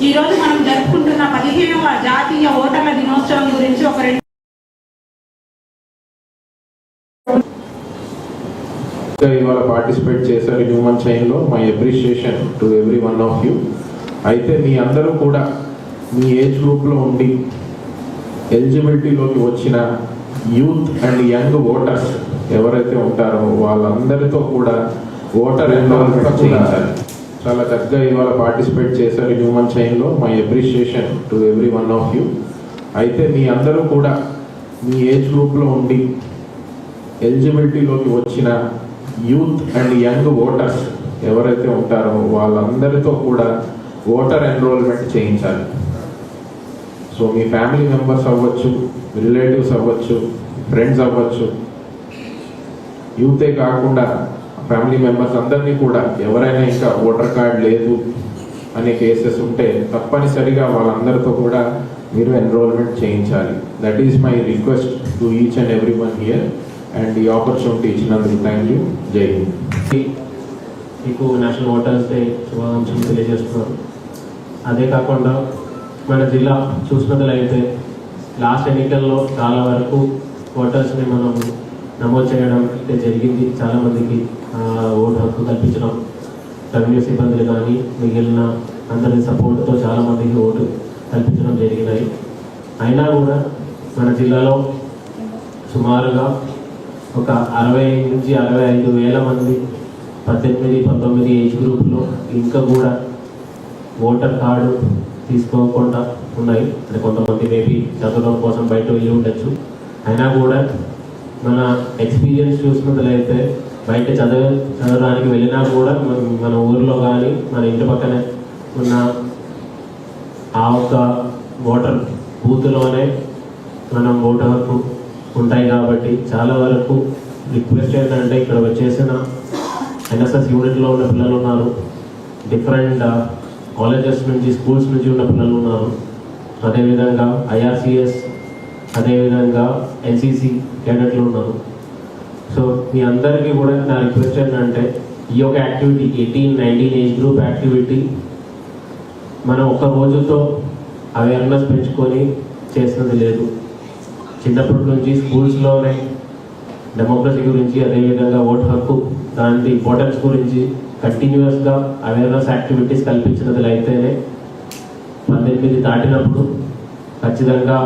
ఈ రోజు మనం జరుపుకుంటున్న 15వ జాతీయ ఓటర్ల దినోత్సవం గురించి ఒక ఇవాళ పార్టిసిపేట్ చేశారు హ్యూమన్ చైన్ లో. My appreciation to every one of you. అయితే మీ అందరూ కూడా మీ ఏజ్ గ్రూప్ లో ఉండి ఎలిజిబిలిటీలోకి వచ్చిన యూత్ అండ్ యంగ్ ఓటర్స్ ఎవరైతే ఉంటారో వాళ్ళందరితో కూడా ఓటర్ ఎన్రోల్మెంట్ చేయించాలి. చాలా చక్కగా ఇవాళ పార్టిసిపేట్ చేశారు హ్యూమన్ చైన్ లో. My appreciation to every one of you. అయితే మీ అందరూ కూడా మీ ఏజ్ గ్రూప్ లో ఉండి ఎలిజిబిలిటీలోకి వచ్చిన యూత్ అండ్ యంగ్ ఓటర్స్ ఎవరైతే ఉంటారో వాళ్ళందరితో కూడా ఓటర్ ఎన్రోల్మెంట్ చేయించాలి. సో మీ ఫ్యామిలీ మెంబర్స్ అవ్వచ్చు, రిలేటివ్స్ అవ్వచ్చు, ఫ్రెండ్స్ అవ్వచ్చు, యూతే కాకుండా ఫ్యామిలీ మెంబర్స్ అందరినీ కూడా ఎవరైనా ఇంకా ఓటర్ కార్డ్ లేదు అనే కేసెస్ ఉంటే తప్పనిసరిగా వాళ్ళందరితో కూడా మీరు ఎన్రోల్మెంట్ చేయించాలి. That is my request to each and every one here. And ఈ ఆపర్చునిటీ ఇచ్చినందుకు థ్యాంక్ యూ. జై హింద్. మీకు నేషనల్ ఓటర్స్ డే శుభాకాంక్షలు తెలియజేస్తున్నారు. అదే కాకుండా మన జిల్లా చూసినట్లయితే లాస్ట్ ఎన్నికల్లో చాలా వరకు ఓటర్స్ని మనం నమోదు చేయడం అయితే జరిగింది. చాలామందికి ఓటు హక్కు కల్పించడం, రెవెన్యూ సిబ్బందులు కానీ మిగిలిన అందరి సపోర్ట్తో చాలామందికి ఓటు కల్పించడం జరిగినాయి. అయినా కూడా మన జిల్లాలో సుమారుగా ఒక 60 నుంచి 65 వేల మంది 18-19 ఏజ్ గ్రూప్లో ఇంకా కూడా ఓటర్ కార్డు తీసుకోకుండా ఉన్నాయి. అంటే కొంతమంది మేబీ చదవడం కోసం బయట వెళ్ళి ఉండొచ్చు. అయినా కూడా మన ఎక్స్పీరియన్స్ చూసినట్లయితే బయట చదవడానికి వెళ్ళినా కూడా మన ఊర్లో కానీ మన ఇంటి పక్కనే ఉన్న ఆ ఒక్క ఓటర్ బూత్లోనే మనం ఓటు హక్కు ఉంటాయి. కాబట్టి చాలా వరకు రిక్వెస్ట్ ఏంటంటే ఇక్కడ వచ్చేసిన ఎన్ఎస్ఎస్ యూనిట్లో ఉన్న పిల్లలు ఉన్నారు, డిఫరెంట్ కాలేజెస్ నుంచి స్కూల్స్ నుంచి ఉన్న పిల్లలు ఉన్నారు, అదేవిధంగా ఐఆర్సిఎస్, అదేవిధంగా ఎన్సిసి క్యాడెట్లు ఉన్నారు. సో మీ అందరికీ కూడా నా రిక్వెస్ట్ ఏంటంటే ఈ యొక్క యాక్టివిటీ 18-19 ఏజ్ గ్రూప్ యాక్టివిటీ మనం ఒక రోజుతో అవేర్నెస్ పెంచుకొని చేసినది లేదు. చిన్నప్పటి నుంచి స్కూల్స్లోనే డెమోక్రసీ గురించి, అదేవిధంగా ఓటు హక్కు దాని ఇంపార్టెన్స్ గురించి కంటిన్యూస్గా అవేర్నెస్ యాక్టివిటీస్ కల్పించినది అయితేనే 18 దాటినప్పుడు ఖచ్చితంగా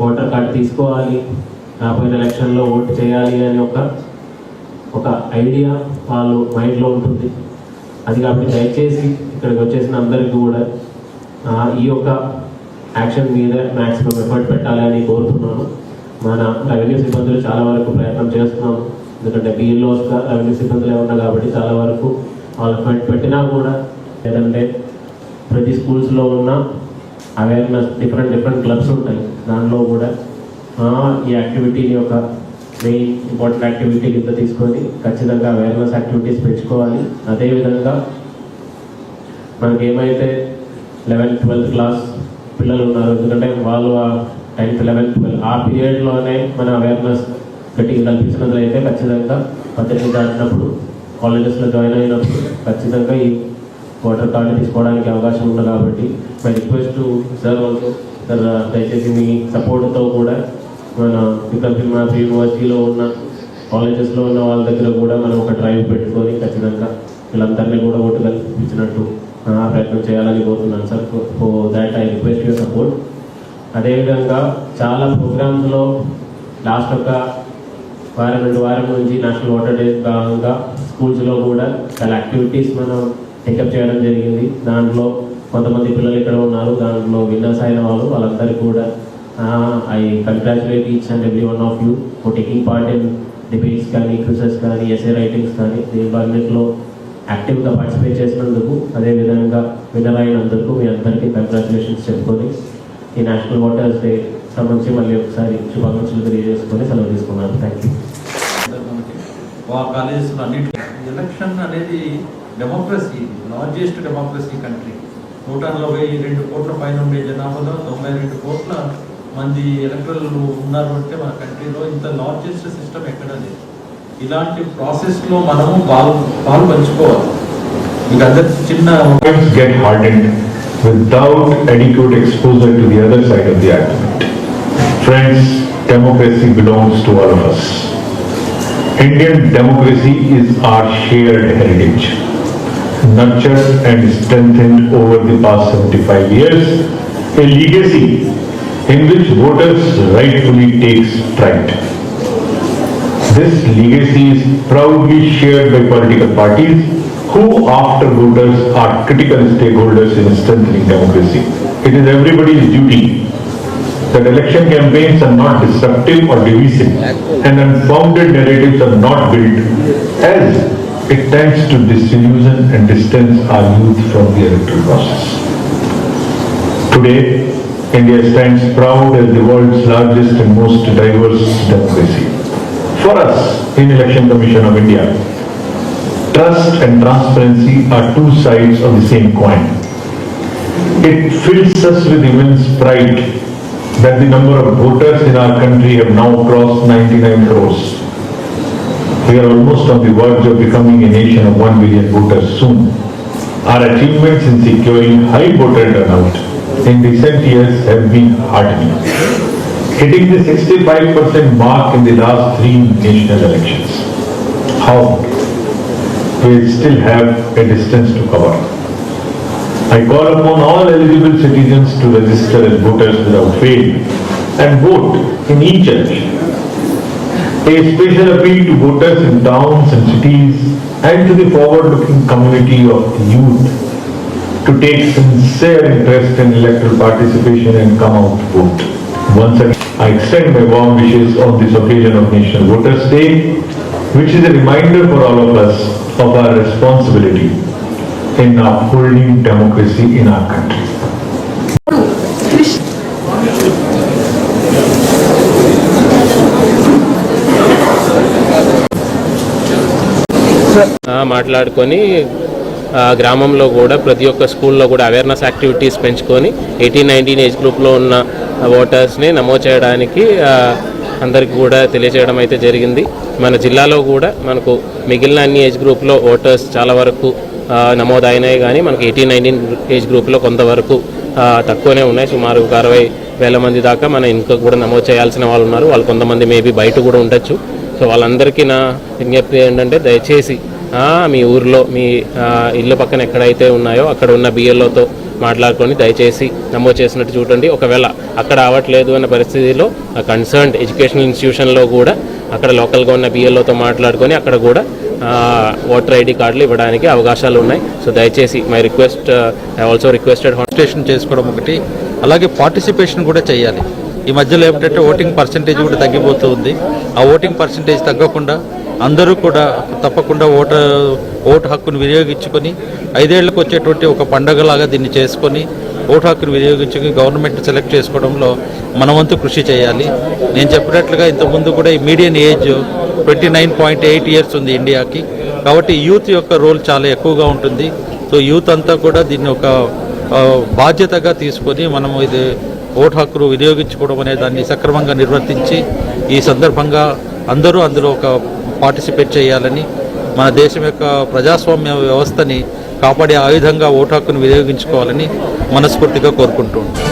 ఓటర్ కార్డు తీసుకోవాలి, రాబోయే ఎలక్షన్లో ఓటు చేయాలి అని ఒక ఐడియా వాళ్ళు మైండ్లో ఉంటుంది. అది కాబట్టి దయచేసి ఇక్కడికి వచ్చేసిన అందరికీ కూడా ఈ యొక్క యాక్షన్ మీద మ్యాక్సిమం ఎఫర్ట్ పెట్టాలని కోరుతున్నాను. మన రెవెన్యూ సిబ్బందులు చాలా వరకు ప్రయత్నం చేస్తున్నాము. ఎందుకంటే బిఎల్ఓస్గా రెవెన్యూ సిబ్బందులే ఉన్నారు కాబట్టి చాలా వరకు వాళ్ళు ఎఫర్ట్ పెట్టినా కూడా లేదంటే ప్రతి స్కూల్స్లో ఉన్న అవేర్నెస్ డిఫరెంట్ క్లబ్స్ ఉంటాయి. దానిలో కూడా ఈ యాక్టివిటీని ఒక మెయిన్ ఇంపార్టెంట్ యాక్టివిటీ కింద తీసుకొని ఖచ్చితంగా అవేర్నెస్ యాక్టివిటీస్ పెంచుకోవాలి. అదేవిధంగా మనకి ఏమైతే 11th, 12th క్లాస్ పిల్లలు ఉన్నారు, ఎందుకంటే వాళ్ళు 10th, 11th, 12th ఆ పీరియడ్లోనే మన అవేర్నెస్ గట్టిగా కల్పించినట్లయితే ఖచ్చితంగా 18 దాటినప్పుడు కాలేజెస్లో జాయిన్ అయినప్పుడు ఖచ్చితంగా ఈ ఓటర్ కార్డు తీసుకోవడానికి అవకాశం ఉంది. కాబట్టి my request sir also sir, దయచేసి మీ సపోర్ట్తో కూడా మన వికల్పిమాస్ యూనివర్సిటీలో ఉన్న కాలేజెస్లో ఉన్న వాళ్ళ దగ్గర కూడా మనం ఒక డ్రైవ్ పెట్టుకొని ఖచ్చితంగా వీళ్ళందరినీ కూడా ఓటు కల్పించినట్టు ప్రయత్నం చేయాలని కోరుతున్నాను sir. So that I request your support. అదేవిధంగా చాలా ప్రోగ్రామ్స్లో లాస్ట్ ఒక వారం 2 వారం నుంచి నేషనల్ ఓటర్ డే భాగంగా స్కూల్స్లో కూడా చాలా యాక్టివిటీస్ మనం టేకప్ చేయడం జరిగింది. దాంట్లో కొంతమంది పిల్లలు ఇక్కడ ఉన్నారు, దాంట్లో విన్నర్స్ అయిన వాళ్ళందరికీ కూడా I congratulate each and every one of you for taking part in debates కానీ, క్విజెస్ కానీ, ఎస్ఏ రైటింగ్స్ కానీ. దీంట్లో యాక్టివ్గా పార్టిసిపేట్ చేసినందుకు, అదేవిధంగా విన్నర్ అయినందుకు మీ అందరికీ కంగ్రాచులేషన్స్ చెప్పుకొని ఈ నేషనల్ ఓటర్స్ డే సంబంధించి మళ్ళీ ఒకసారి శుభాకాంక్షలు తెలియజేసుకొని సెలవు తీసుకున్నాను. Thank you. కాలేజెస్లో అన్నింటి ఎలక్షన్ అనేది డెమోక్రసీ, లార్జెస్ట్ డెమోక్రసీ కంట్రీ. 142 కోట్ల పైన ఉండే జనాభాలో 92 కోట్ల మంది ఎలక్టర్లు ఉన్నారు అంటే మన కంట్రీలో ఇంత లార్జెస్ట్ సిస్టమ్ ఎక్కడా లేదు. ఇలాంటి ప్రాసెస్లో మనము పాలు పంచుకోవాలి. మీకు అందరికి చిన్న get hardened without adequate exposure to the other side of the argument. Friends, democracy belongs to all of us. Indian democracy is our shared heritage, nurtured and strengthened over the past 75 years, a legacy in which voters rightfully take pride. This legacy is proudly shared by political parties who, after voters, are critical stakeholders in strengthening democracy. It is everybody's duty that election campaigns are not disruptive or divisive, and unfounded narratives are not built, as it tends to disillusion and distance our youth from the electoral process. Today, India stands proud as the world's largest and most diverse democracy. For us, in Election Commission of India, trust and transparency are two sides of the same coin. It fills us with immense pride that the number of voters in our country have now crossed 99 crores. We are almost on the verge of becoming a nation of 1 billion voters soon. Our achievements in securing high voter turnout in recent years have been heartening, hitting the 65% mark in the last 3 national elections. However, we still have a distance to cover. I call upon all eligible citizens to register as voters without fail and vote in each election. A special appeal to voters in towns and cities and to the forward-looking community of youth to take sincere interest in electoral participation and come out to vote. Once again, I extend my warm wishes on this occasion of National Voters' Day, which is a reminder for all of us of our responsibility in upholding democracy in our country. మాట్లాడుకొని గ్రామంలో కూడా ప్రతి ఒక్క స్కూల్లో కూడా awareness activities పెంచుకొని 18-19 age గ్రూప్లో ఉన్న ఓటర్స్ని నమోదు చేయడానికి అందరికీ కూడా తెలియజేయడం అయితే జరిగింది. మన జిల్లాలో కూడా మనకు మిగిలిన అన్ని ఏజ్ గ్రూప్లో ఓటర్స్ చాలా వరకు నమోదు అయినాయి, కానీ మనకి 18-19 ఏజ్ గ్రూప్లో కొంతవరకు తక్కువనే ఉన్నాయి. సుమారు 60,000 మంది దాకా మన ఇంకా కూడా నమోదు చేయాల్సిన వాళ్ళు ఉన్నారు. వాళ్ళు కొంతమంది మేబీ బయట కూడా ఉండొచ్చు. సో వాళ్ళందరికీ నా విజ్ఞప్తి ఏంటంటే, దయచేసి మీ ఊర్లో మీ ఇల్లు పక్కన ఎక్కడైతే ఉన్నాయో అక్కడ ఉన్న బిఎల్ఓతో మాట్లాడుకొని దయచేసి నమోదు చేసినట్టు చూడండి. ఒకవేళ అక్కడ అవ్వట్లేదు అన్న పరిస్థితిలో కన్సర్న్డ్ ఎడ్యుకేషనల్ ఇన్స్టిట్యూషన్లో కూడా అక్కడ లోకల్గా ఉన్న బిఎల్ఓతో మాట్లాడుకొని అక్కడ కూడా ఓటర్ ఐడి కార్డులు ఇవ్వడానికి అవకాశాలు ఉన్నాయి. సో దయచేసి my request, I also requested registration చేసుకోవడం ఒకటి, అలాగే పార్టిసిపేషన్ కూడా చేయాలి. ఈ మధ్యలో ఏమిటంటే ఓటింగ్ పర్సంటేజ్ కూడా తగ్గిపోతూ ఉంది. ఆ ఓటింగ్ పర్సంటేజ్ తగ్గకుండా అందరూ కూడా తప్పకుండా ఓటు హక్కును వినియోగించుకొని 5 ఏళ్లకు వచ్చేటువంటి ఒక పండగలాగా దీన్ని చేసుకొని ఓటు హక్కును వినియోగించుకుని గవర్నమెంట్ సెలెక్ట్ చేసుకోవడంలో మన వంతు కృషి చేయాలి. నేను చెప్పినట్లుగా ఇంతకుముందు కూడా ఈ మీడియన్ ఏజ్ 29.8 ఇయర్స్ ఉంది ఇండియాకి. కాబట్టి యూత్ యొక్క రోల్ చాలా ఎక్కువగా ఉంటుంది. సో యూత్ అంతా కూడా దీన్ని ఒక బాధ్యతగా తీసుకొని మనము ఇది ఓటు హక్కును వినియోగించుకోవడం అనే దాన్ని సక్రమంగా నిర్వర్తించి ఈ సందర్భంగా అందరూ అందులో ఒక పార్టిసిపేట్ చేయాలని, మన దేశం యొక్క ప్రజాస్వామ్య వ్యవస్థని కాపాడే ఆయుధంగా ఓటు హక్కును వినియోగించుకోవాలని మనస్ఫూర్తిగా కోరుకుంటూ ఉంటాం.